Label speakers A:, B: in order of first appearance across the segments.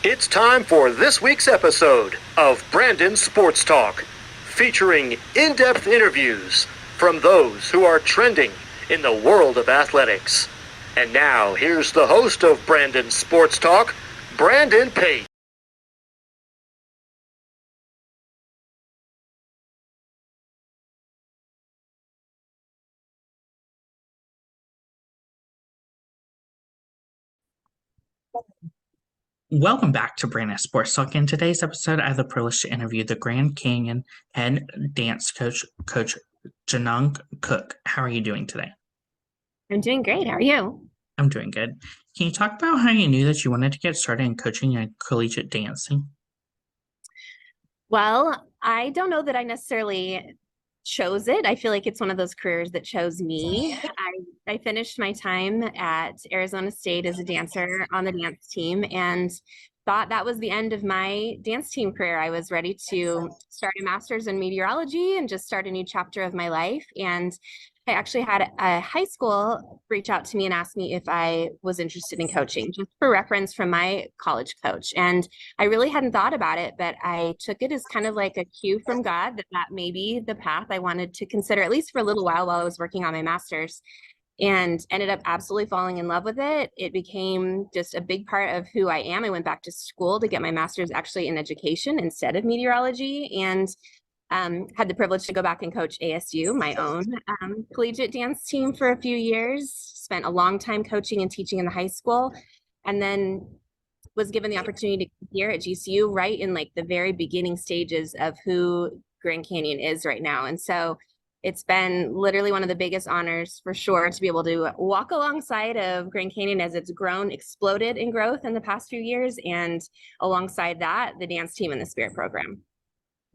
A: It's time for this week's episode of Brandon Sports Talk, featuring in-depth interviews from those who are trending in the world of athletics. And now, here's the host of Brandon Sports Talk, Brandon Pate.
B: Welcome back to Brandon Sports Talk. In today's episode, I have the privilege to interview the Grand Canyon head dance coach, Coach Genung Koch. How are you doing today?
C: I'm doing great. How are you?
B: I'm doing good. Can you talk about how you knew that you wanted to get started in coaching and collegiate dancing?
C: Well, I don't know that I necessarily chose it. I feel like it's one of those careers that chose me. I finished my time at Arizona State as a dancer on the dance team and thought that was the end of my dance team career. I was ready to start a master's in meteorology and just start a new chapter of my life. And I actually had a high school reach out to me and ask me if I was interested in coaching, just for reference from my college coach. And I really hadn't thought about it, but I took it as kind of like a cue from God that may be the path I wanted to consider, at least for a little while I was working on my master's, and ended up absolutely falling in love with it. It became just a big part of who I am. I went back to school to get my master's actually in education instead of meteorology, and had the privilege to go back and coach ASU, my own collegiate dance team, for a few years. Spent a long time coaching and teaching in the high school, and then was given the opportunity to be here at GCU right in like the very beginning stages of who Grand Canyon is right now. And so it's been literally one of the biggest honors for sure to be able to walk alongside of Grand Canyon as it's grown, exploded in growth in the past few years, and alongside that, the dance team and the Spirit program.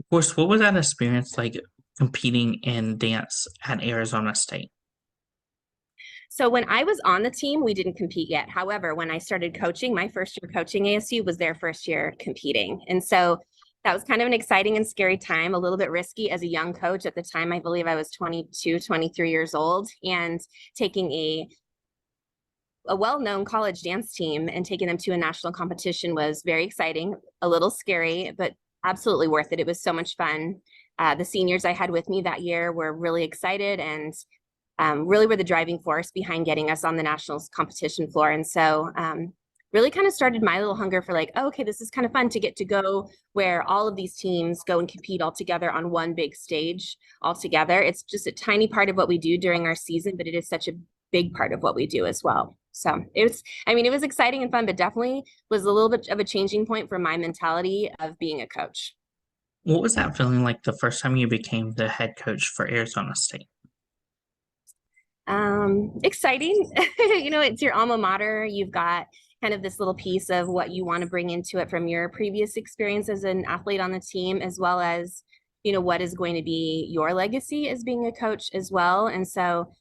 B: Of course, what was that experience like competing in dance at Arizona State?
C: So when I was on the team, we didn't compete yet. However, when I started coaching, my first year coaching ASU was their first year competing. And so that was kind of an exciting and scary time, a little bit risky as a young coach. At the time, I believe I was 22, 23 years old, and taking a well-known college dance team and taking them to a national competition was very exciting, a little scary, but absolutely worth it. It was so much fun. The seniors I had with me that year were really excited and really were the driving force behind getting us on the nationals competition floor. And so really kind of started my little hunger for like, oh, okay, this is kind of fun to get to go where all of these teams go and compete all together on one big stage all together. It's just a tiny part of what we do during our season, but it is such a big part of what we do as well. So it was exciting and fun, but definitely was a little bit of a changing point for my mentality of being a coach.
B: What was that feeling like the first time you became the head coach for Arizona State?
C: Exciting. It's your alma mater. You've got kind of this little piece of what you want to bring into it from your previous experience as an athlete on the team, as well as, what is going to be your legacy as being a coach as well. And so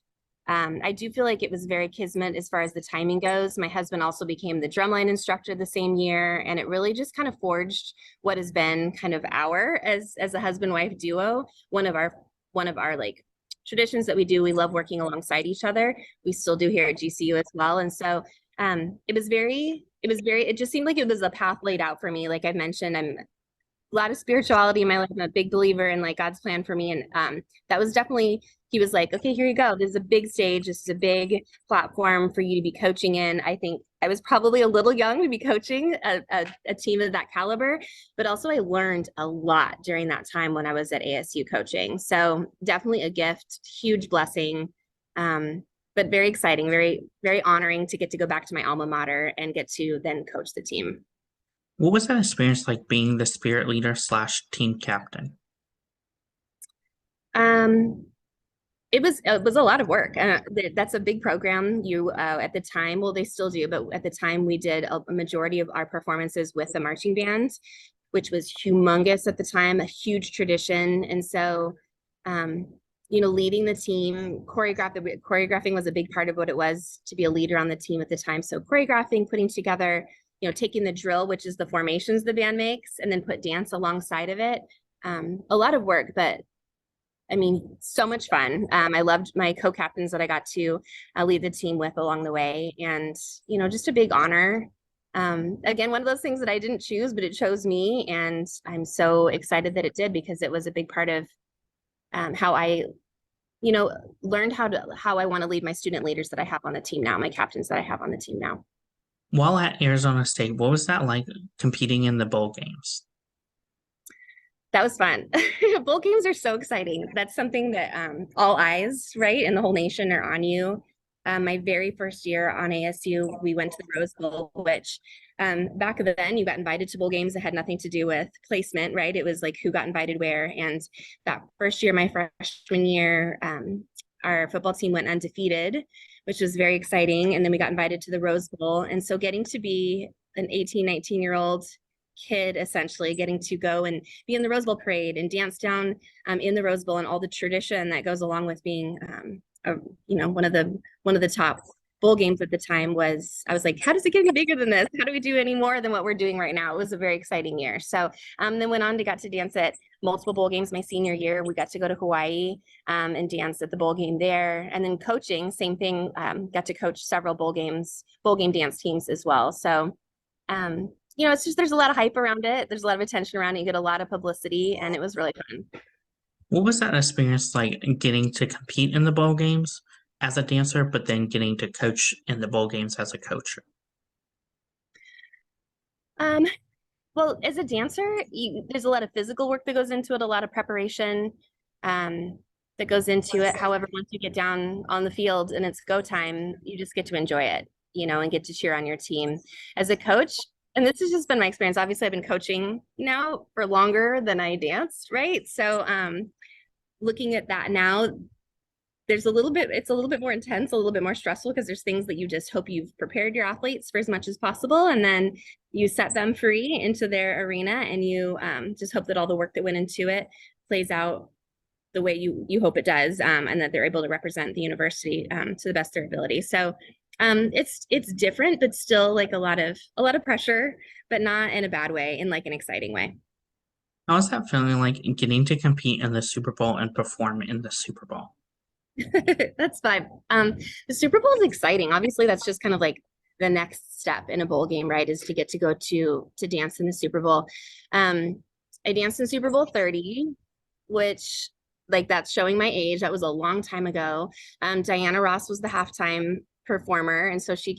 C: I do feel like it was very kismet as far as the timing goes. My husband also became the drumline instructor the same year, and it really just kind of forged what has been kind of as a husband-wife duo. One of our like traditions that we do. We love working alongside each other. We still do here at GCU as well. And so it just seemed like it was a path laid out for me. Like I mentioned, I'm a lot of spirituality in my life. I'm a big believer in like God's plan for me. And that was definitely, he was like, okay, here you go. This is a big stage. This is a big platform for you to be coaching in. I think I was probably a little young to be coaching a team of that caliber, but also I learned a lot during that time when I was at ASU coaching. So definitely a gift, huge blessing, but very exciting, very, very honoring to get to go back to my alma mater and get to then coach the team.
B: What was that experience like being the spirit leader / team captain?
C: Um, it was a lot of work. That's a big program. At the time, well, they still do, but at the time we did a majority of our performances with the marching band, which was humongous at the time, a huge tradition. And so, leading the team, choreographing was a big part of what it was to be a leader on the team at the time. So choreographing, putting together, taking the drill, which is the formations the band makes, and then put dance alongside of it. A lot of work, but so much fun. I loved my co-captains that I got to lead the team with along the way. And, just a big honor Again, one of those things that I didn't choose, but it chose me. And I'm so excited that it did, because it was a big part of how I, learned how I want to lead my student leaders that I have on the team now, my captains that I have on the team now.
B: While at Arizona State, what was that like competing in the bowl games?
C: That was fun. Bowl games are so exciting. That's something that all eyes, right, and the whole nation are on you. My very first year on ASU, we went to the Rose Bowl, which back then you got invited to bowl games that had nothing to do with placement, right? It was like who got invited where. And that first year, my freshman year, our football team went undefeated, which was very exciting. And then we got invited to the Rose Bowl. And so getting to be an 18, 19-year-old kid, essentially getting to go and be in the Rose Bowl parade and dance down in the Rose Bowl, and all the tradition that goes along with being one of the top bowl games at the time. I was like, how does it get any bigger than this? How do we do any more than what we're doing right now? It was a very exciting year. So then went on to got to dance at multiple bowl games my senior year. We got to go to Hawaii and dance at the bowl game there. And then coaching, same thing, got to coach several bowl game dance teams as well. So it's just, there's a lot of hype around it. There's a lot of attention around it. You get a lot of publicity, and it was really fun.
B: What was that experience like, getting to compete in the bowl games as a dancer, but then getting to coach in the bowl games as a coach?
C: Well, as a dancer, there's a lot of physical work that goes into it, a lot of preparation that goes into it. However, once you get down on the field and it's go time, you just get to enjoy it, and get to cheer on your team. As a coach, and this has just been my experience, obviously I've been coaching now for longer than I danced, right? So looking at that now, it's a little bit more intense, a little bit more stressful, because there's things that you just hope you've prepared your athletes for as much as possible, and then you set them free into their arena, and you just hope that all the work that went into it plays out the way you hope it does, and that they're able to represent the university to the best of their ability. So it's different, but still like a lot of pressure, but not in a bad way, in like an exciting way.
B: How was that feeling like, getting to compete in the Super Bowl and perform in the Super Bowl?
C: That's fine. The Super Bowl is exciting. Obviously, that's just kind of like the next step in a bowl game, right? Is to get to go to dance in the Super Bowl. I danced in Super Bowl 30, which, like, that's showing my age. That was a long time ago. Diana Ross was the halftime performer, and so she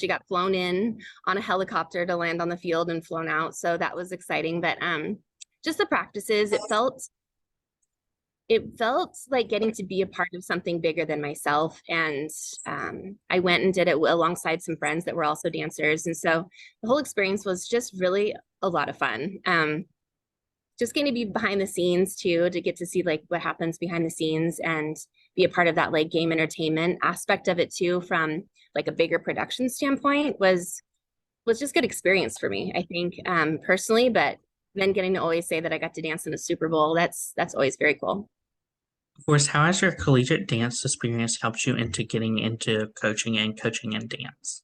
C: got flown in on a helicopter to land on the field and flown out. So that was exciting. But just the practices, it felt like getting to be a part of something bigger than myself. And I went and did it alongside some friends that were also dancers. And so the whole experience was just really a lot of fun. Just getting to be behind the scenes too, to get to see like what happens behind the scenes and be a part of that like game entertainment aspect of it too, from like a bigger production standpoint, was just good experience for me, I think, personally. But then getting to always say that I got to dance in a Super Bowl, that's always very cool.
B: Of course, how has your collegiate dance experience helped you into getting into coaching and coaching in dance?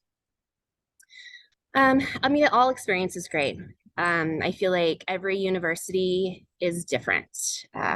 C: I mean, all experience is great. I feel like every university is different.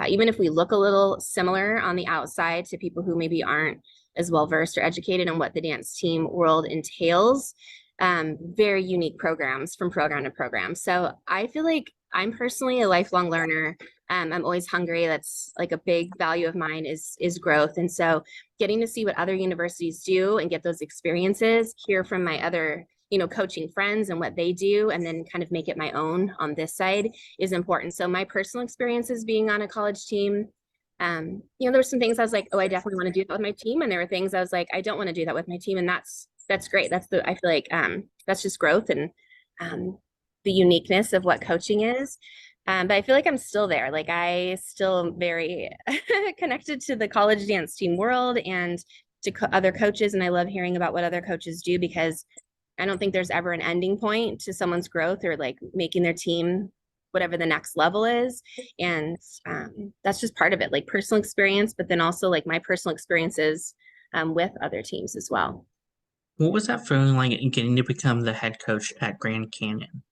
C: Even if we look a little similar on the outside to people who maybe aren't as well versed or educated in what the dance team world entails, very unique programs from program to program. So I feel like I'm personally a lifelong learner. I'm always hungry. That's like a big value of mine, is growth. And so getting to see what other universities do and get those experiences, hear from my other coaching friends and what they do, and then kind of make it my own on this side, is important. So my personal experiences being on a college team, there were some things I was like, oh, I definitely want to do that with my team. And there were things I was like, I don't want to do that with my team. And that's great. I feel like that's just growth and the uniqueness of what coaching is. But I feel like I'm still there. Like, I still am very connected to the college dance team world and to other coaches. And I love hearing about what other coaches do, because I don't think there's ever an ending point to someone's growth or like making their team whatever the next level is. And that's just part of it, like personal experience, but then also like my personal experiences with other teams as well.
B: What was that feeling like, getting to become the head coach at Grand Canyon?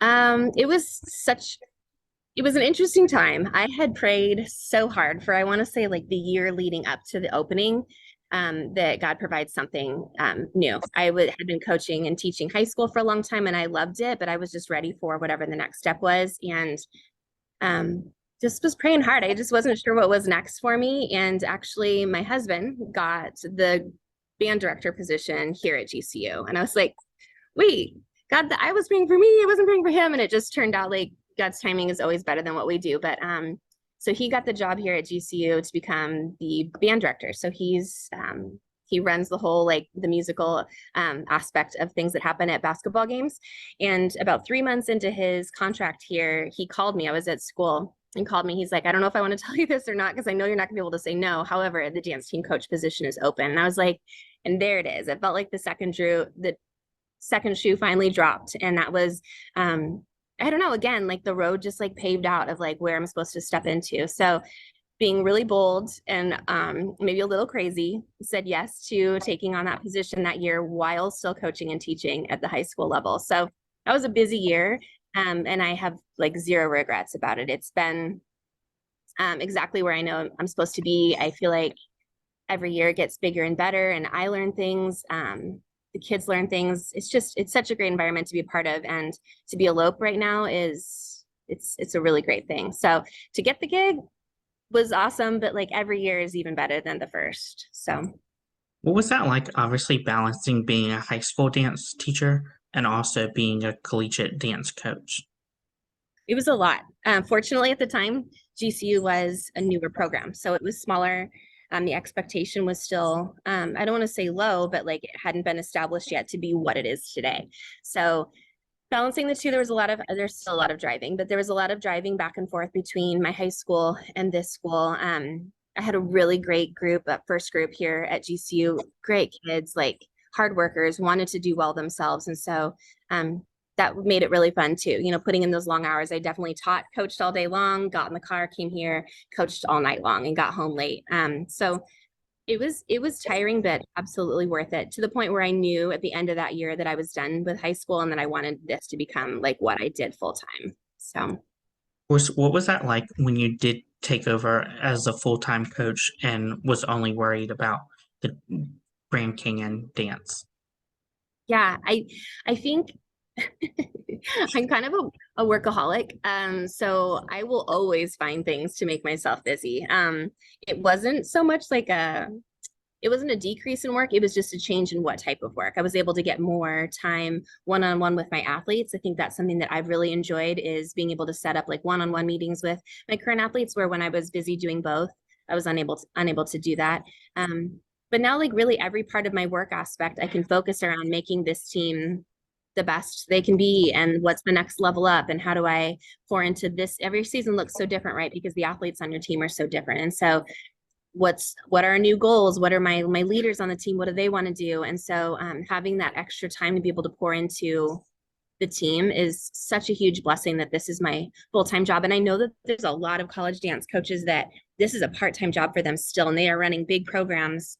C: It was an interesting time. I had prayed so hard for, I want to say, like the year leading up to the opening. that God provides something new. Had been coaching and teaching high school for a long time, and I loved it, but I was just ready for whatever the next step was. And just was praying hard. I just wasn't sure what was next for me. And actually, my husband got the band director position here at GCU. And I was like, wait, God, I was praying for me. I wasn't praying for him. And it just turned out like God's timing is always better than what we do. But so he got the job here at GCU to become the band director. So he runs the whole like the musical aspect of things that happen at basketball games. And about 3 months into his contract here, he called me. I was at school and called me. He's like, I don't know if I want to tell you this or not, because I know you're not gonna be able to say no. However, the dance team coach position is open. And I was like, and there it is. It felt like the second shoe finally dropped. And that was, I don't know, again, like the road just like paved out of like where I'm supposed to step into. So being really bold and maybe a little crazy, said yes to taking on that position that year while still coaching and teaching at the high school level. So that was a busy year. And I have like zero regrets about it. It's been exactly where I know I'm supposed to be. I feel like every year it gets bigger and better, and I learn things. The kids learn things. It's such a great environment to be a part of, and to be a Lope right now it's a really great thing. So to get the gig was awesome, but like every year is even better than the first. So
B: What was that like, obviously balancing being a high school dance teacher and also being a collegiate dance coach?
C: it was a lot. Fortunately, at the time, GCU was a newer program, so it was smaller. The expectation was still, I don't want to say low, but like it hadn't been established yet to be what it is today. So balancing the two, there's still a lot of driving, but there was a lot of driving back and forth between my high school and this school. I had a really great group, first group here at GCU, great kids, like hard workers, wanted to do well themselves. And so that made it really fun too. You know, putting in those long hours, I definitely taught, coached all day long, got in the car, came here, coached all night long, and got home late. So it was tiring, but absolutely worth it, to the point where I knew at the end of that year that I was done with high school and that I wanted this to become like what I did full time. So
B: What was that like when you did take over as a full-time coach and was only worried about the Grand Canyon dance?
C: yeah, I think I'm kind of a workaholic. So I will always find things to make myself busy. It wasn't so much like it wasn't a decrease in work. It was just a change in what type of work. I was able to get more time one-on-one with my athletes. I think that's something that I've really enjoyed, is being able to set up like one-on-one meetings with my current athletes, where when I was busy doing both, I was unable to do that. But now like really every part of my work aspect, I can focus around making this team the best they can be, and what's the next level up, and how do I pour into this. Every season looks so different, right? Because the athletes on your team are so different. And so what are our new goals? What are my leaders on the team? What do they want to do? And so having that extra time to be able to pour into the team is such a huge blessing, that this is my full-time job. And I know that there's a lot of college dance coaches that this is a part-time job for them still, and they are running big programs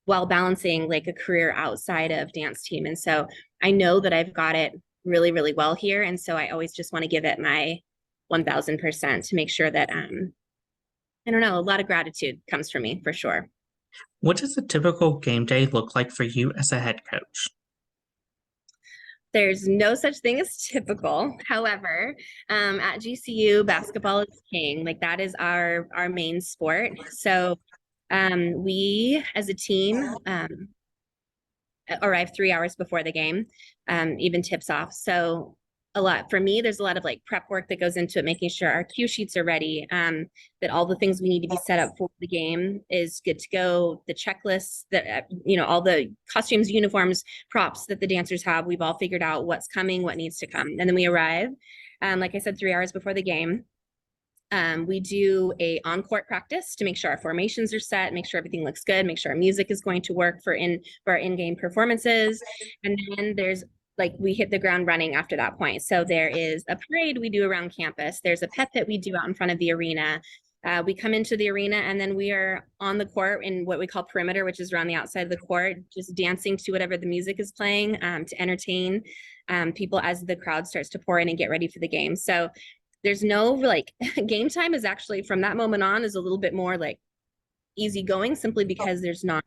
C: while balancing like a career outside of dance team. And so I know that I've got it really, really well here. And so I always just want to give it my 1000% to make sure that, I don't know, a lot of gratitude comes from me for sure.
B: What does a typical game day look like for you as a head coach?
C: There's no such thing as typical. However, at GCU, basketball is king. Like that is our main sport. So we as a team arrive 3 hours before the game, even tips off. So for me, there's a lot of like prep work that goes into it, making sure our cue sheets are ready, that all the things we need to be set up for the game is good to go. The checklists that, all the costumes, uniforms, props that the dancers have, we've all figured out what's coming, what needs to come. And then we arrive, like I said, 3 hours before the game. We do a on-court practice to make sure our formations are set, make sure everything looks good, make sure our music is going to work for our in-game performances. And then we hit the ground running after that point. So there is a parade we do around campus. There's a pep that we do out in front of the arena. We come into the arena, and then we are on the court in what we call perimeter, which is around the outside of the court, just dancing to whatever the music is playing, to entertain people as the crowd starts to pour in and get ready for the game. So there's no game time is actually, from that moment on, is a little bit more like easygoing, simply because there's not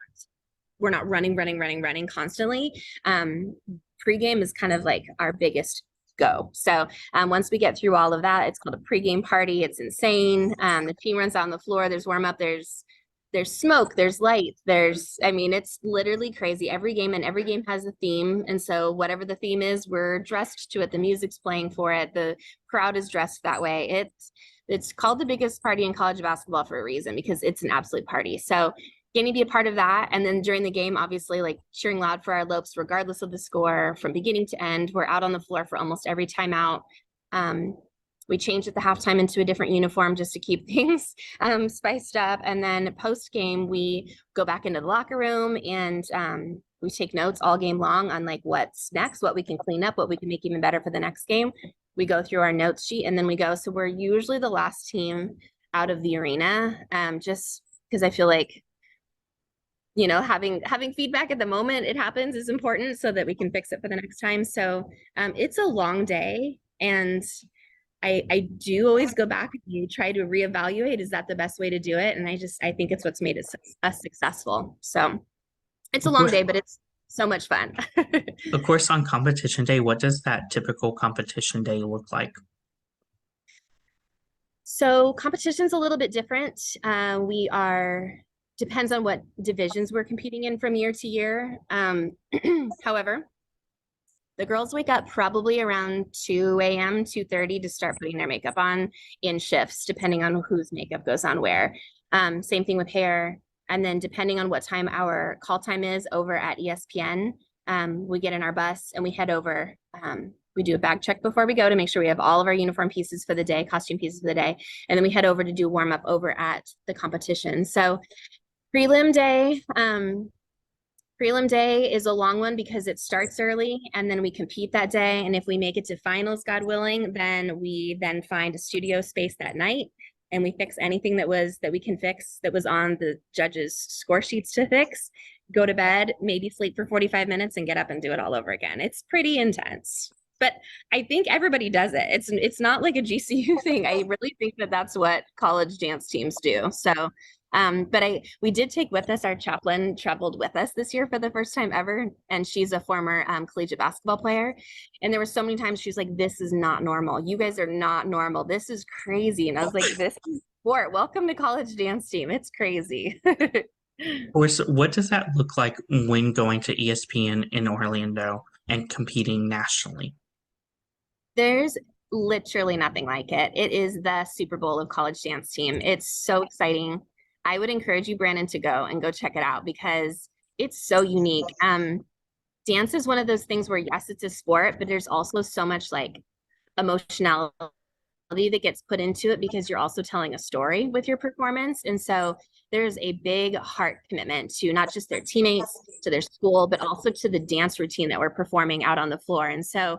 C: we're not running constantly. Pregame is kind of like our biggest go. So once we get through all of that, it's called a pregame party. It's insane. The team runs out on the floor. There's warm up. There's smoke, there's lights, it's literally crazy. Every game has a theme. And so whatever the theme is, we're dressed to it. The music's playing for it. The crowd is dressed that way. It's called the biggest party in college basketball for a reason, because it's an absolute party. So getting to be a part of that. And then during the game, obviously, like cheering loud for our Lopes, regardless of the score from beginning to end. We're out on the floor for almost every timeout. We changed at the halftime into a different uniform just to keep things spiced up. And then post game, we go back into the locker room and we take notes all game long on like what's next, what we can clean up, what we can make even better for the next game. We go through our notes sheet and then we go. So we're usually the last team out of the arena, just because I feel like, having feedback at the moment it happens is important so that we can fix it for the next time. So it's a long day, and I do always go back and try to reevaluate, is that the best way to do it? And I think it's what's made us successful. So it's a long day, but it's so much fun.
B: Of course, on competition day, what does that typical competition day look like?
C: So competition's a little bit different. Depends on what divisions we're competing in from year to year. However, the girls wake up probably around 2 a.m., 2:30 to start putting their makeup on in shifts, depending on whose makeup goes on where. Same thing with hair. And then depending on what time our call time is over at ESPN, we get in our bus and we head over. We do a bag check before we go to make sure we have all of our uniform pieces for the day, costume pieces for the day. And then we head over to do warm up over at the competition. So prelim day is a long one because it starts early and then we compete that day. And if we make it to finals, God willing, then we find a studio space that night and we fix anything that we can fix that was on the judges' score sheets to fix, go to bed, maybe sleep for 45 minutes and get up and do it all over again. It's pretty intense, but I think everybody does it. It's not like a GCU thing. I really think that that's what college dance teams do. So but we did take with us, our chaplain traveled with us this year for the first time ever. And she's a former collegiate basketball player. And there were so many times she's like, this is not normal. You guys are not normal. This is crazy. And I was like, this is sport. Welcome to college dance team. It's crazy.
B: Of course, what does that look like when going to ESPN in Orlando and competing nationally?
C: There's literally nothing like it. It is the Super Bowl of college dance team. It's so exciting. I would encourage you, Brandon, to go check it out because it's so unique. Dance is one of those things where, yes, it's a sport, but there's also so much like emotionality that gets put into it because you're also telling a story with your performance. And so there's a big heart commitment to not just their teammates, to their school, but also to the dance routine that we're performing out on the floor. And so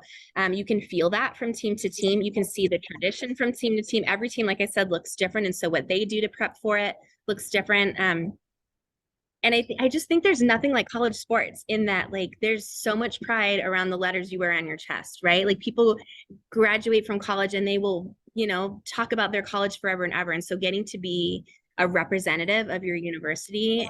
C: you can feel that from team to team. You can see the tradition from team to team. Every team, like I said, looks different. And so what they do to prep for it looks different. And I just think there's nothing like college sports in that, like, there's so much pride around the letters you wear on your chest, right? Like people graduate from college and they will, talk about their college forever and ever. And so getting to be a representative of your university,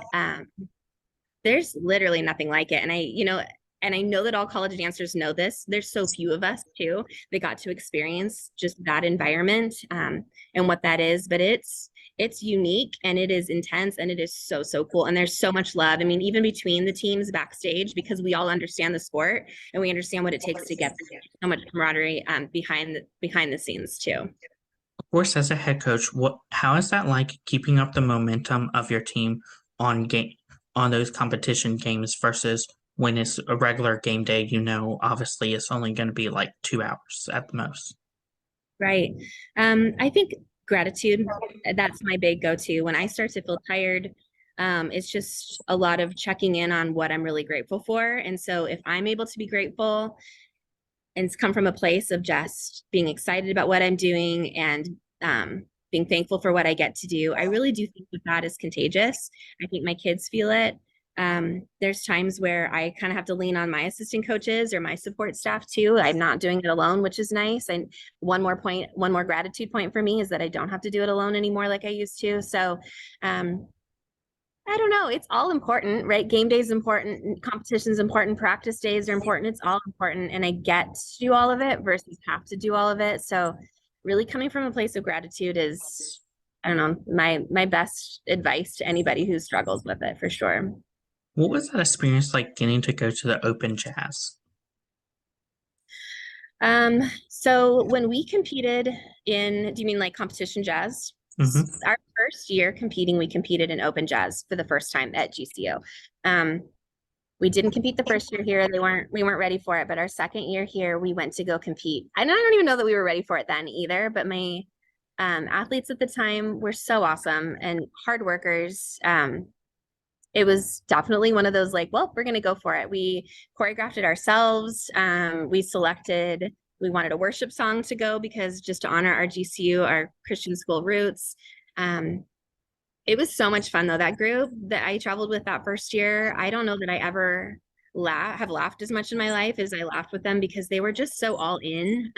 C: there's literally nothing like it. And I know that all college dancers know this. There's so few of us too that got to experience just that environment and what that is. But it's unique and it is intense and it is so, so cool. And there's so much love. I mean, even between the teams backstage, because we all understand the sport and we understand what it takes to get there. So much camaraderie behind the scenes too.
B: Of course, as a head coach, how is that like keeping up the momentum of your team on those competition games versus when it's a regular game day? Obviously it's only going to be like 2 hours at the most.
C: Right. I think gratitude, that's my big go-to. When I start to feel tired, it's just a lot of checking in on what I'm really grateful for. And so if I'm able to be grateful and it's come from a place of just being excited about what I'm doing and being thankful for what I get to do, I really do think that is contagious. I think my kids feel it. There's times where I kind of have to lean on my assistant coaches or my support staff too. I'm not doing it alone, which is nice. And one more gratitude point for me is that I don't have to do it alone anymore like I used to. So I I don't know. It's all important, right? Game day is important, competition's important, practice days are important. It's all important. And I get to do all of it versus have to do all of it. So really coming from a place of gratitude is, I don't know, my best advice to anybody who struggles with it for sure.
B: What was that experience like getting to go to the Open Jazz?
C: So when we competed in, do you mean like competition jazz?
B: hmm
C: Our first year competing, we competed in open jazz for the first time at GCU. We didn't compete the first year here. We weren't ready for it, but our second year here, we went to go compete. I don't even know that we were ready for it then either, but my athletes at the time were so awesome and hard workers. It was definitely one of those like, well, we're going to go for it. We choreographed it ourselves. We wanted a worship song to go because just to honor our GCU, our Christian school roots. It was so much fun though. That group that I traveled with that first year, I don't know that I ever have laughed as much in my life as I laughed with them because they were just so all in.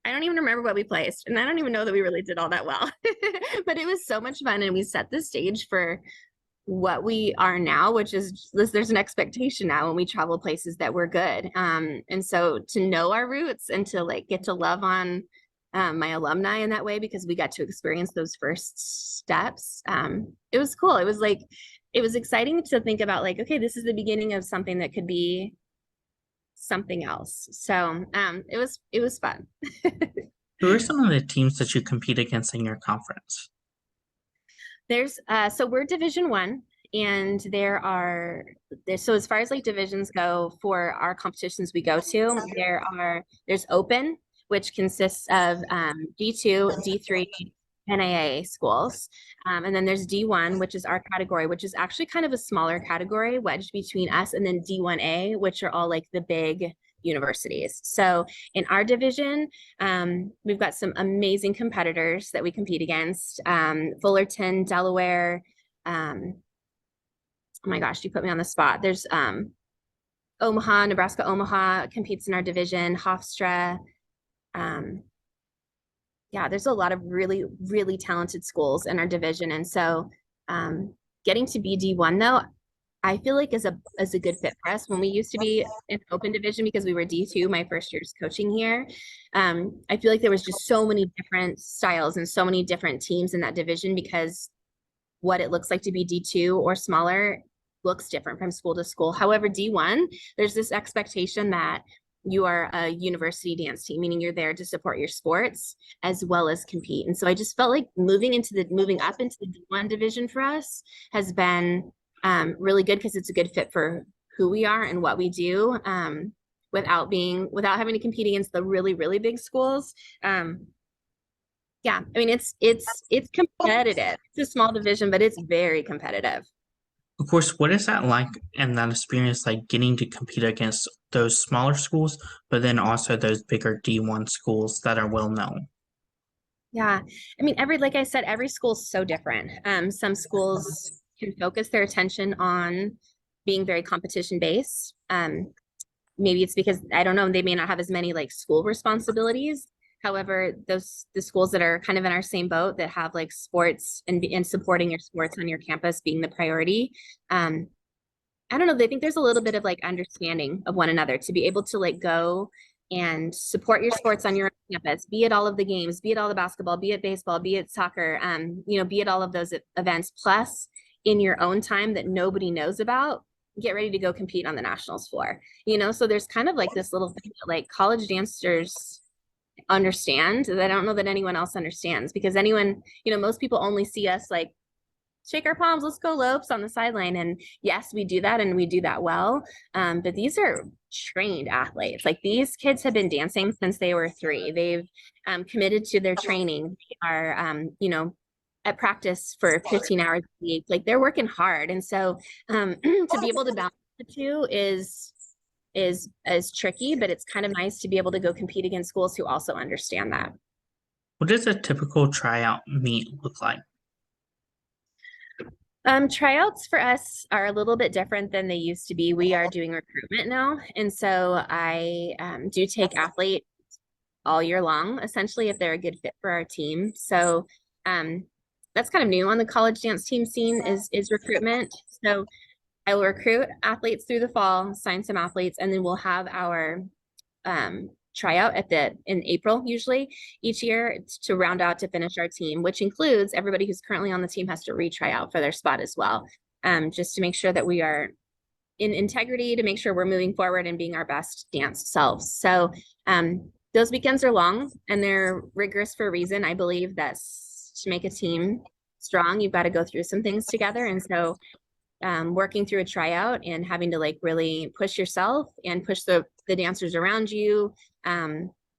C: I don't even remember what we placed, and I don't even know that we really did all that well, but it was so much fun, and we set the stage for what we are now, which is there's an expectation now when we travel places that we're good. And so to know our roots and to like get to love on my alumni in that way because we got to experience those first steps. It was cool. It was exciting to think about like, okay, this is the beginning of something that could be something else. So it was fun.
B: Who are some of the teams that you compete against in your conference?
C: So we're Division 1, and so as far as like divisions go for our competitions we go to, there's open, which consists of D2, D3, NAA schools. And then there's D1, which is our category, which is actually kind of a smaller category wedged between us, and then D1A, which are all like the big universities. So in our division, we've got some amazing competitors that we compete against. Fullerton, Delaware. Oh my gosh, you put me on the spot. There's Omaha, Nebraska Omaha competes in our division. Hofstra. Yeah, there's a lot of really, really talented schools in our division. And so getting to be D1 though, I feel like is a good fit for us. When we used to be in open division because we were D2 my first year's coaching here, I feel like there was just so many different styles and so many different teams in that division because what it looks like to be D2 or smaller looks different from school to school. However, D1, there's this expectation that you are a university dance team, meaning you're there to support your sports as well as compete. And so I just felt like moving up into the D1 division for us has been really good because it's a good fit for who we are and what we do without having to compete against the really, really big schools. Yeah, I mean, it's competitive. It's a small division, but it's very competitive.
B: Of course, what is that like and that experience like getting to compete against those smaller schools, but then also those bigger D1 schools that are well known?
C: Yeah, I mean, like I said, every school is so different. Some schools can focus their attention on being very competition based. Maybe it's because I don't know, they may not have as many like school responsibilities. However, the schools that are kind of in our same boat that have like sports and supporting your sports on your campus being the priority. I don't know, they think there's a little bit of like understanding of one another to be able to like go and support your sports on your campus, be it all of the games, be it all the basketball, be it baseball, be it soccer, be it all of those events, plus in your own time that nobody knows about, get ready to go compete on the nationals floor. So there's kind of like this little thing that like college dancers understand that I don't know that anyone else understands because most people only see us like shake our palms, let's go lopes on the sideline. And yes, we do that and we do that well. But these are trained athletes. Like these kids have been dancing since they were 3. They've committed to their training. They are, at practice for 15 hours a week. Like they're working hard. And so to be able to balance the two is tricky, but it's kind of nice to be able to go compete against schools who also understand that.
B: What does a typical tryout meet look like?
C: Tryouts for us are a little bit different than they used to be. We are doing recruitment now. And so I do take athletes all year long, essentially, if they're a good fit for our team. So that's kind of new on the college dance team scene is recruitment. So I will recruit athletes through the fall, sign some athletes, and then we'll have our tryout in April, usually each year, to round out to finish our team, which includes everybody who's currently on the team has to retry out for their spot as well, just to make sure that we are in integrity, to make sure we're moving forward and being our best dance selves. So those weekends are long and they're rigorous for a reason. I believe that to make a team strong, you've got to go through some things together. And so working through a tryout and having to like really push yourself and push the dancers around you,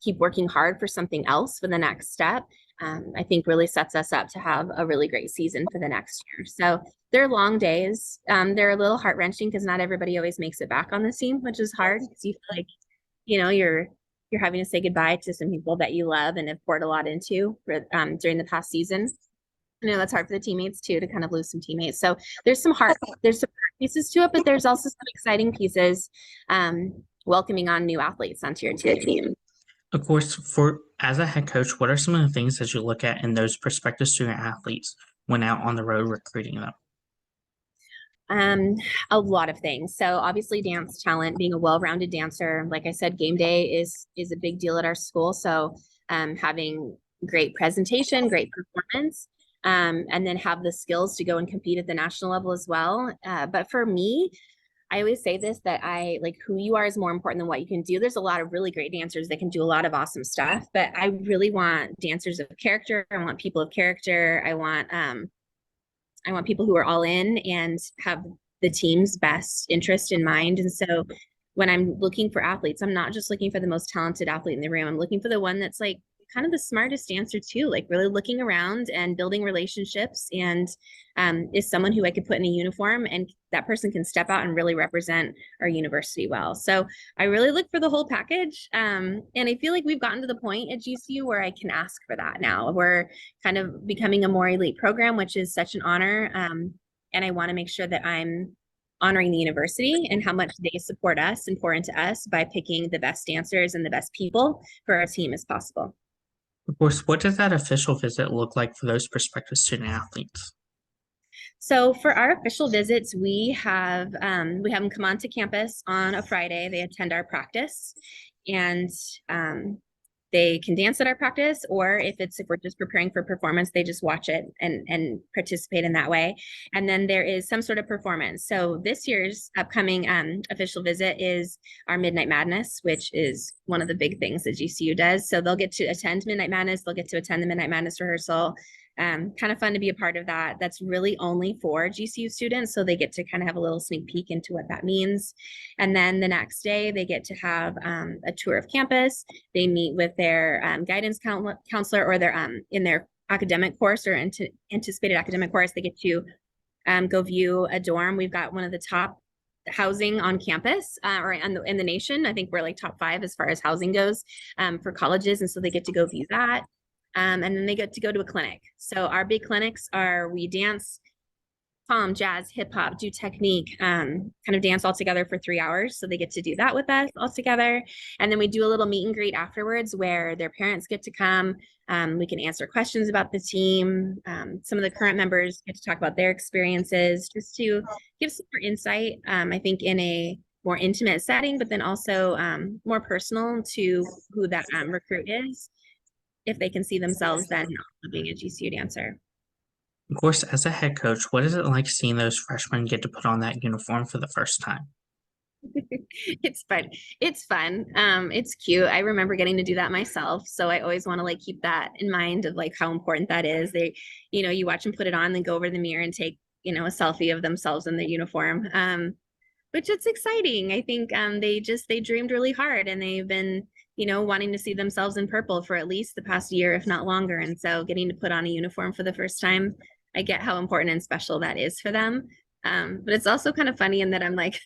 C: keep working hard for something else for the next step, I think really sets us up to have a really great season for the next year. So they're long days. They're a little heart-wrenching because not everybody always makes it back on the team, which is hard because you feel like, you know, you're having to say goodbye to some people that you love and have poured a lot into during the past season. I know that's hard for the teammates too, to kind of lose some teammates. So there's some hard pieces to it, but there's also some exciting pieces, welcoming on new athletes onto your team.
B: Of course, as a head coach, what are some of the things that you look at in those prospective student athletes when out on the road recruiting them?
C: A lot of things. So obviously dance talent, being a well-rounded dancer, like I said, game day is a big deal at our school. So having great presentation, great performance, and then have the skills to go and compete at the national level as well. But for me, I always say this, that I like who you are is more important than what you can do. There's a lot of really great dancers that can do a lot of awesome stuff, but I really want dancers of character. I want people of character. I want people who are all in and have the team's best interest in mind. And so when I'm looking for athletes, I'm not just looking for the most talented athlete in the room. I'm looking for the one that's like kind of the smartest dancer too, like really looking around and building relationships, and is someone who I could put in a uniform and that person can step out and really represent our university well. So I really look for the whole package. And I feel like we've gotten to the point at GCU where I can ask for that now. We're kind of becoming a more elite program, which is such an honor. And I want to make sure that I'm honoring the university and how much they support us and pour into us by picking the best dancers and the best people for our team as possible.
B: Of course, what does that official visit look like for those prospective student athletes?
C: So for our official visits, we have them come onto campus on a Friday. They attend our practice, and they can dance at our practice, or if we're just preparing for performance, they just watch it and participate in that way. And then there is some sort of performance. So this year's upcoming official visit is our Midnight Madness, which is one of the big things that GCU does. So they'll get to attend Midnight Madness. They'll get to attend the Midnight Madness rehearsal. Kind of fun to be a part of that. That's really only for GCU students, so they get to kind of have a little sneak peek into what that means. And then the next day, they get to have a tour of campus. They meet with their guidance counselor, or their in their academic course or anticipated academic course. They get to go view a dorm. We've got one of the top housing on campus or in the nation. I think we're like top 5 as far as housing goes for colleges, and so they get to go view that. And then they get to go to a clinic. So our big clinics are, we dance, pom, jazz, hip hop, do technique, kind of dance all together for 3 hours. So they get to do that with us all together. And then we do a little meet and greet afterwards where their parents get to come. We can answer questions about the team. Some of the current members get to talk about their experiences, just to give some more insight, I think in a more intimate setting, but then also more personal to who that recruit is, if they can see themselves then being a GCU dancer.
B: Of course, as a head coach, what is it like seeing those freshmen get to put on that uniform for the first time?
C: It's fun. It's fun. It's cute. I remember getting to do that myself. So I always want to like keep that in mind of like how important that is. They, you watch them put it on, then go over the mirror and take, a selfie of themselves in the uniform. Which it's exciting. I think they dreamed really hard, and they've been wanting to see themselves in purple for at least the past year, if not longer. And so getting to put on a uniform for the first time, I get how important and special that is for them. But it's also kind of funny in that I'm like,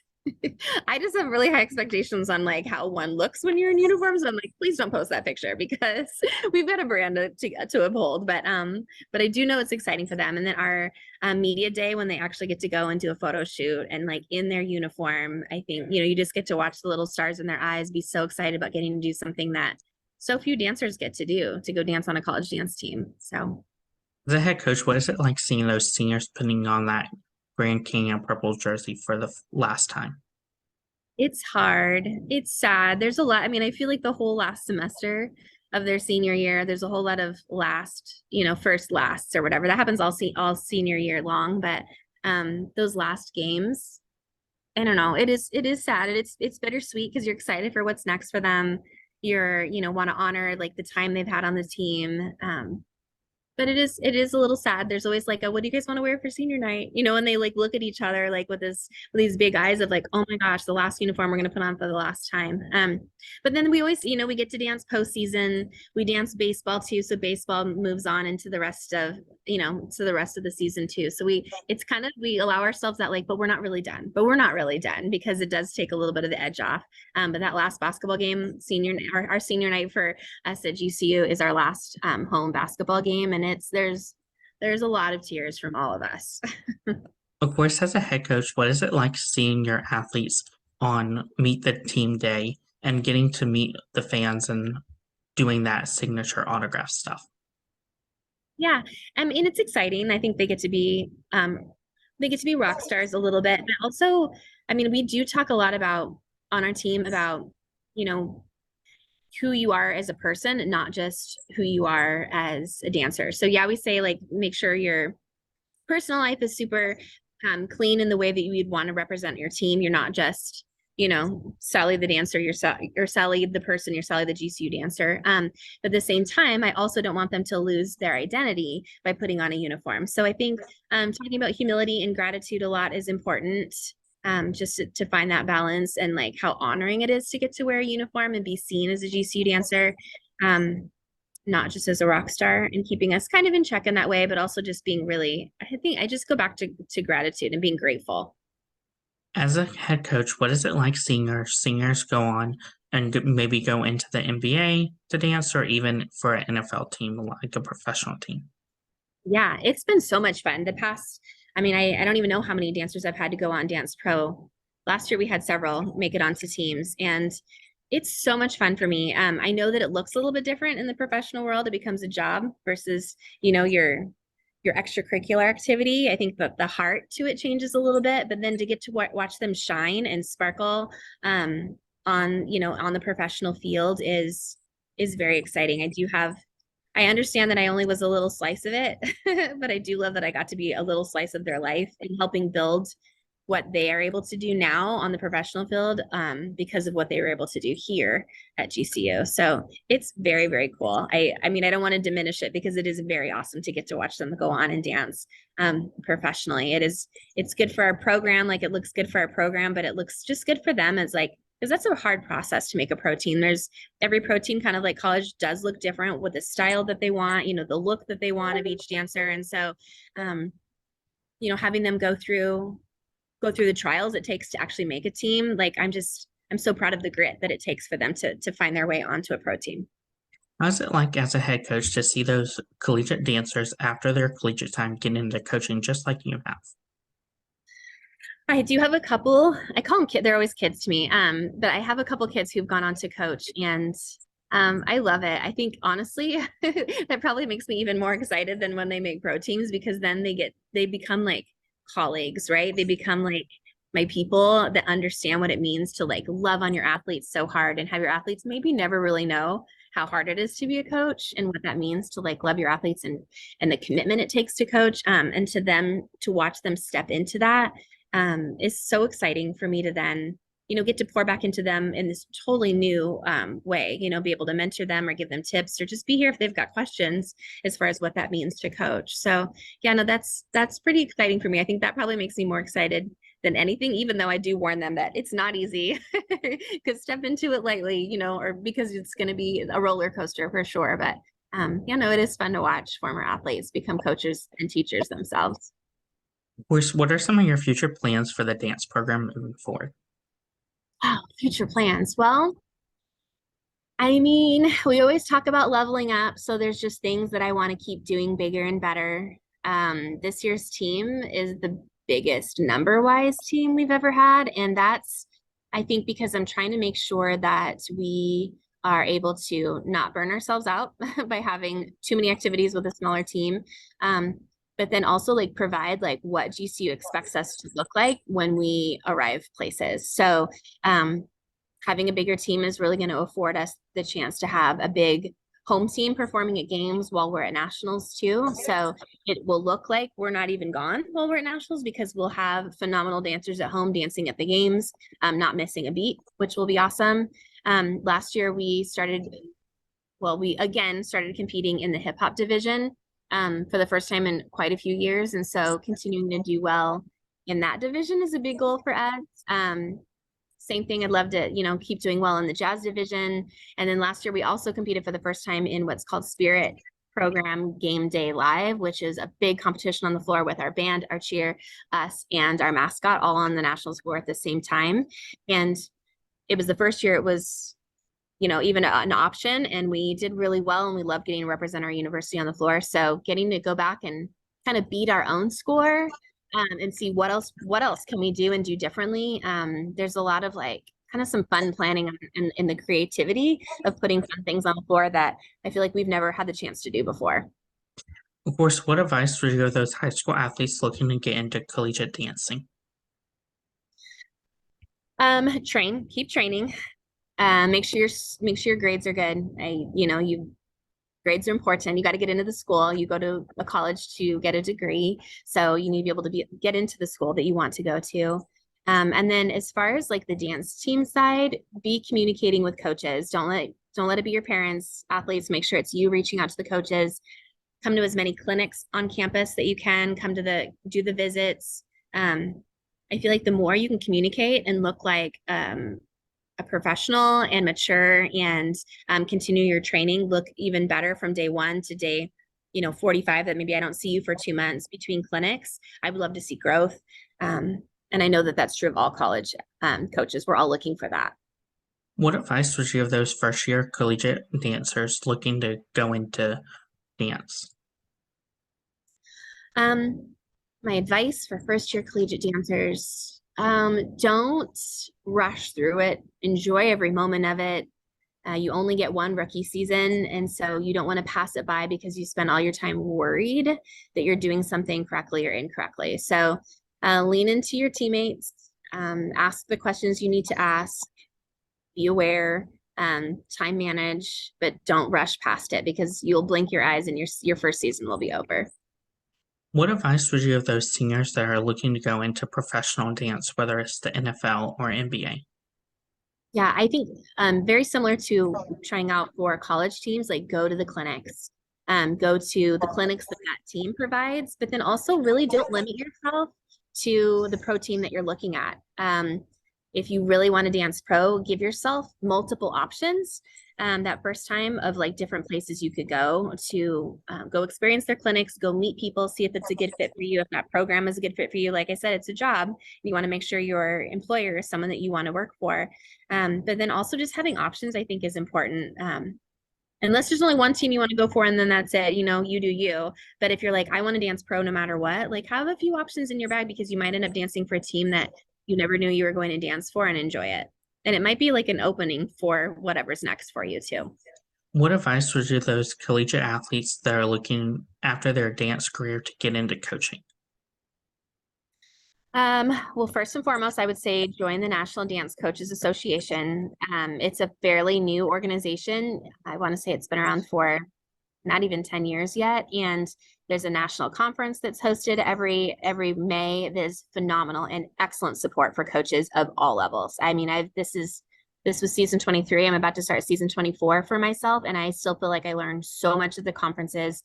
C: I just have really high expectations on like how one looks when you're in uniform. So I'm like, please don't post that picture because we've got a brand to uphold. But I do know it's exciting for them. And then our media day, when they actually get to go and do a photo shoot and like in their uniform, I think, you just get to watch the little stars in their eyes, be so excited about getting to do something that so few dancers get to do, to go dance on a college dance team. So
B: As a head coach, what is it like seeing those seniors putting on that Grand Canyon purple jersey for the last time?
C: It's hard. It's sad. There's a lot. I mean, I feel like the whole last semester of their senior year, there's a whole lot of last, first lasts or whatever. That happens all senior year long, but those last games, I don't know. It is sad. It's bittersweet because you're excited for what's next for them. You're, want to honor like the time they've had on the team. But it is a little sad. There's always like what do you guys want to wear for senior night? And they like look at each other like with these big eyes of like, oh my gosh, the last uniform we're gonna put on for the last time. But then we always, we get to dance postseason. We dance baseball too, so baseball moves on into the rest of, to the rest of the season too. So it's kind of we allow ourselves that like, but we're not really done. But we're not really done because it does take a little bit of the edge off. But that last basketball game, our senior night for us at GCU is our last home basketball game, and there's a lot of tears from all of us.
B: Of course, as a head coach, what is it like seeing your athletes on Meet the Team Day and getting to meet the fans and doing that signature autograph stuff?
C: Yeah, I mean it's exciting. I think they get to be rock stars a little bit, but also, I mean, we do talk a lot about on our team about you know who you are as a person, not just who you are as a dancer. So yeah, we say like make sure your personal life is super clean in the way that you'd want to represent your team. You're not just, Sally the dancer, you're Sally the person, you're Sally the GCU dancer. But at the same time, I also don't want them to lose their identity by putting on a uniform. So I think talking about humility and gratitude a lot is important. Just to find that balance and like how honoring it is to get to wear a uniform and be seen as a GCU dancer. Not just as a rock star, and keeping us kind of in check in that way, but also just being really, I think I just go back to gratitude and being grateful.
B: As a head coach, what is it like seeing our seniors go on and maybe go into the NBA to dance or even for an NFL team, like a professional team?
C: Yeah, it's been so much fun. I mean, I don't even know how many dancers I've had to go on Dance Pro. Last year we had several make it onto teams, and it's so much fun for me. I know that it looks a little bit different in the professional world. It becomes a job versus, your extracurricular activity. I think that the heart to it changes a little bit, but then to get to watch them shine and sparkle on the professional field is very exciting. I understand that I only was a little slice of it, but I do love that I got to be a little slice of their life and helping build what they are able to do now on the professional field because of what they were able to do here at GCU. So it's very, very cool. I mean, I don't want to diminish it because it is very awesome to get to watch them go on and dance professionally. It's good for our program. Like it looks good for our program, but it looks just good for them as like, because that's a hard process to make a pro team. There's every pro team kind of like college does look different with the style that they want, the look that they want of each dancer. And so, having them go through the trials it takes to actually make a team. Like I'm so proud of the grit that it takes for them to find their way onto a pro team.
B: How's it like as a head coach to see those collegiate dancers after their collegiate time get into coaching just like you have?
C: I do have a couple, I call them kids, they're always kids to me. But I have a couple kids who've gone on to coach, and I love it. I think honestly, that probably makes me even more excited than when they make pro teams, because then they become like colleagues, right? They become like my people that understand what it means to like love on your athletes so hard and have your athletes maybe never really know how hard it is to be a coach and what that means to like love your athletes and the commitment it takes to coach, and to them to watch them step into that is so exciting for me to then get to pour back into them in this totally new way, be able to mentor them or give them tips or just be here if they've got questions as far as what that means to coach. So yeah, no, that's pretty exciting for me. I think that probably makes me more excited than anything, even though I do warn them that it's not easy because step into it lightly, or because it's going to be a roller coaster for sure. But it is fun to watch former athletes become coaches and teachers themselves.
B: Of course, what are some of your future plans for the dance program moving forward?
C: Oh, future plans. Well, I mean, we always talk about leveling up. So there's just things that I want to keep doing bigger and better. This year's team is the biggest number-wise team we've ever had. And that's, I think, because I'm trying to make sure that we are able to not burn ourselves out by having too many activities with a smaller team. But then also like provide like what GCU expects us to look like when we arrive places. So having a bigger team is really going to afford us the chance to have a big home team performing at games while we're at nationals too. So it will look like we're not even gone while we're at nationals because we'll have phenomenal dancers at home dancing at the games, not missing a beat, which will be awesome. Last year we again started competing in the hip hop division for the first time in quite a few years. And so continuing to do well in that division is a big goal for us. Same thing, I'd love to, keep doing well in the jazz division. And then last year we also competed for the first time in what's called Spirit Program Game Day Live, which is a big competition on the floor with our band, our cheer, us, and our mascot all on the national score at the same time. And it was the first year it was, even an option, and we did really well, and we love getting to represent our university on the floor. So getting to go back and kind of beat our own score and see what else can we do and do differently. There's a lot of like kind of some fun planning in the creativity of putting fun things on the floor that I feel like we've never had the chance to do before.
B: Of course, what advice would you give those high school athletes looking to get into collegiate dancing?
C: Keep training. Make sure your grades are good. Grades are important. You got to get into the school. You go to a college to get a degree, so you need to be able to get into the school that you want to go to. And then as far as like the dance team side, be communicating with coaches. Don't let it be your parents, athletes. Make sure it's you reaching out to the coaches. Come to as many clinics on campus that you can. Do the visits. I feel like the more you can communicate and look like a professional and mature and continue your training, look even better from day 1 to day 45, that maybe I don't see you for 2 months between clinics. I would love to see growth. And I know that that's true of all college coaches. We're all looking for that.
B: What advice would you give those first year collegiate dancers looking to go into dance?
C: My advice for first year collegiate dancers, don't rush through it. Enjoy every moment of it. You only get one rookie season, and so you don't want to pass it by because you spend all your time worried that you're doing something correctly or incorrectly. So lean into your teammates, ask the questions you need to ask, be aware, time manage, but don't rush past it because you'll blink your eyes and your first season will be over.
B: What advice would you give those seniors that are looking to go into professional dance, whether it's the NFL or NBA?
C: Yeah, I think very similar to trying out for college teams, like go to the clinics, go to the clinics that team provides, but then also really don't limit yourself to the pro team that you're looking at. If you really want to dance pro, give yourself multiple options. That first time of like different places you could go to go experience their clinics, go meet people, see if it's a good fit for you, if that program is a good fit for you. Like I said, it's a job. You want to make sure your employer is someone that you want to work for. But then also just having options, I think, is important. Unless there's only one team you want to go for and then that's it, you do you. But if you're like, I want to dance pro no matter what, like have a few options in your bag because you might end up dancing for a team that you never knew you were going to dance for and enjoy it. And it might be like an opening for whatever's next for you too.
B: What advice would you give those collegiate athletes that are looking after their dance career to get into coaching?
C: Well, first and foremost, I would say join the National Dance Coaches Association. It's a fairly new organization. I want to say it's been around for not even 10 years yet. And there's a national conference that's hosted every May. There's phenomenal and excellent support for coaches of all levels. I mean, this was season 23. I'm about to start season 24 for myself. And I still feel like I learned so much at the conferences,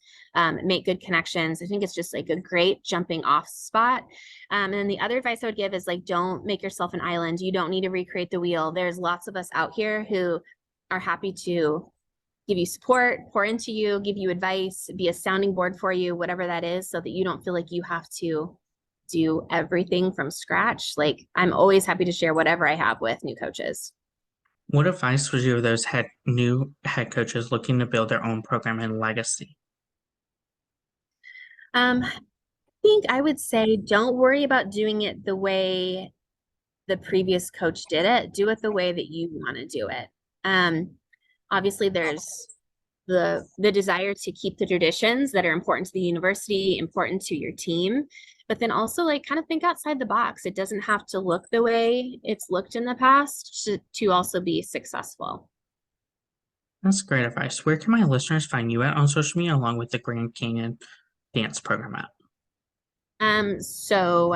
C: make good connections. I think it's just like a great jumping off spot. And then the other advice I would give is like, don't make yourself an island. You don't need to recreate the wheel. There's lots of us out here who are happy to give you support, pour into you, give you advice, be a sounding board for you, whatever that is, so that you don't feel like you have to do everything from scratch. Like I'm always happy to share whatever I have with new coaches.
B: What advice would you give those new head coaches looking to build their own program and legacy?
C: I think I would say don't worry about doing it the way the previous coach did it. Do it the way that you want to do it. Obviously, there's the desire to keep the traditions that are important to the university, important to your team, but then also like kind of think outside the box. It doesn't have to look the way it's looked in the past to also be successful.
B: That's great advice. Where can my listeners find you at on social media along with the Grand Canyon Dance Program at?
C: So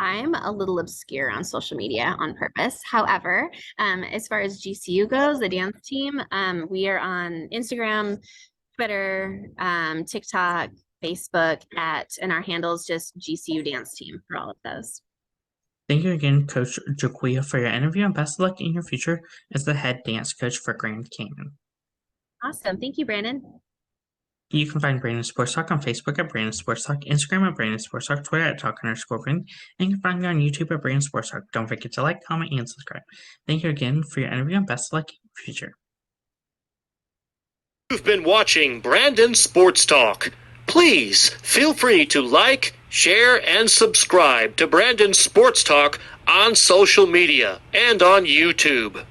C: I'm a little obscure on social media on purpose. However, as far as GCU goes, the dance team, we are on Instagram, Twitter, TikTok, Facebook and our handle is just GCU Dance Team for all of those.
B: Thank you again, Coach Jacque, for your interview, and best of luck in your future as the head dance coach for Grand Canyon.
C: Awesome. Thank you, Brandon.
B: You can find Brandon Sports Talk on Facebook at Brandon Sports Talk, Instagram at Brandon Sports Talk, Twitter at Talk_Brandon, and you can find me on YouTube at Brandon Sports Talk. Don't forget to like, comment, and subscribe. Thank you again for your interview, and best of luck in your future.
A: You've been watching Brandon Sports Talk. Please feel free to like, share, and subscribe to Brandon Sports Talk on social media and on YouTube.